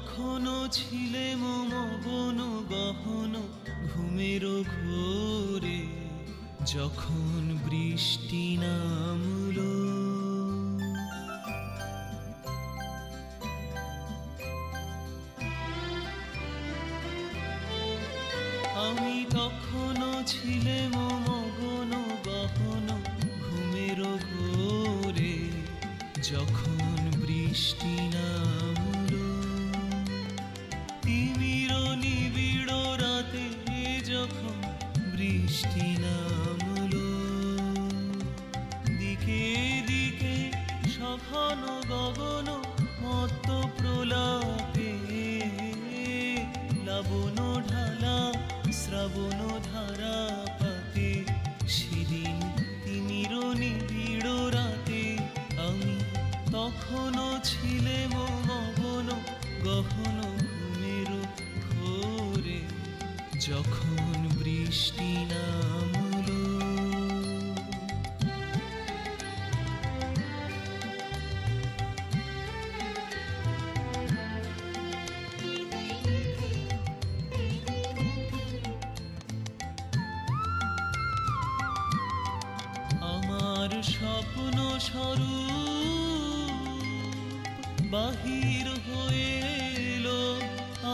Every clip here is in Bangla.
তখনো ছিলে মগন গহন ঘুমের ঘোরে, যখন বৃষ্টি নামলো। আমি তখনো ছিলে মগন গহন ঘুমের ঘোরে, যখন বৃষ্টি নামলো। তিমির নিবিড় রাতে যখন বৃষ্টি নামলো, দিকে দিকে সঘন গগন মত্ত প্রলাপে, লাবণ ঢালা শ্রাবণ ধারা পাতে। সেদিন তিমির নিবিড় রাতে আমি তখনো ছিলে মগন গহন ঘুমের ঘোরে, যখন বৃষ্টি নামলো। আমার স্বপ্ন স্বরূপ বাহির হয়ে এলো,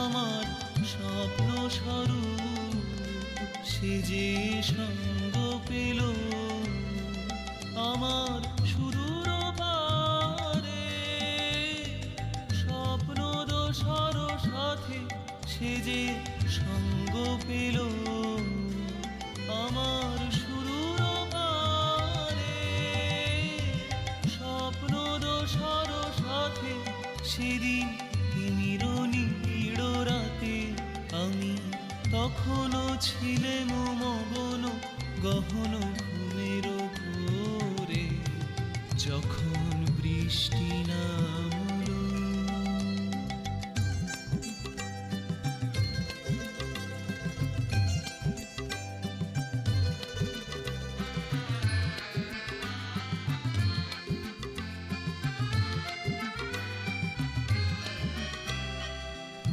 আমার স্বপ্ন স্বরূপ সে যে সঙ্গ পেল। আমার সুদূর পারে স্বপ্ন দোসর সাথে সে যে সঙ্গ পেল। আমার সুদূর পারে স্বপ্ন দোসর সাথে সেদিন তিমির নিবিড় রাতে আমি তখনো ছিলে মগন গহন ঘুমের ঘোরে, যখন বৃষ্টি নামলো।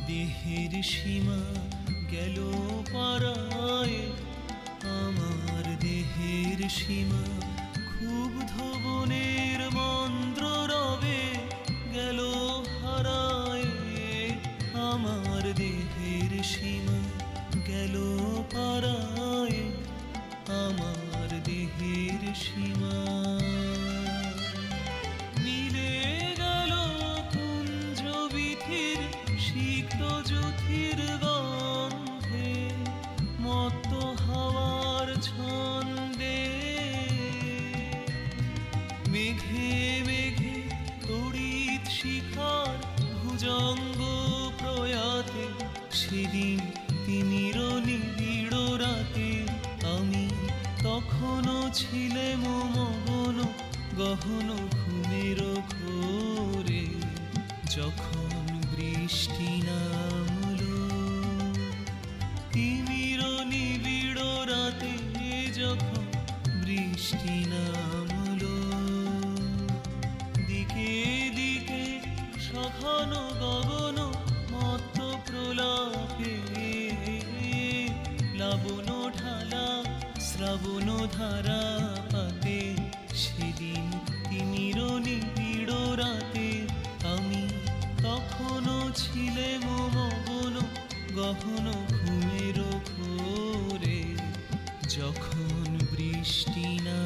দেহের সীমা গেল পারায়, আমার দেহের সীমা ক্ষুব্ধ বনের মন্দ্র রবে গেল হারায়। আমার দেহের সীমা গেল পারায়, আমার দেহের সীমা মিলে গেল কুঞ্জ বিথির সিক্ত জ্যোতির গন্ধে, মত্ত হাওয়ার ছন্দে। মেঘে মেঘে তড়িৎ শিখার ভুজঙ্গ প্রয়াতে, সেদিন তিমির নিবিড় রাতে আমি তখনো ছিলে মগন গহন ঘুমের ঘোরে, যখন বৃষ্টি নামলো। তিমির নিবিড় রাতে যখন বৃষ্টি নামলো, দিকে দিকে সঘন গগন মত্ত প্রলাপে, লাবণ ঢালা শ্রাবণ ধারা পাতে। সেদিন তিমির নিবিড় রাতে আমি তখনো ছিলে মগন গহন ঘুমের ঘোরে, যখন বৃষ্টি না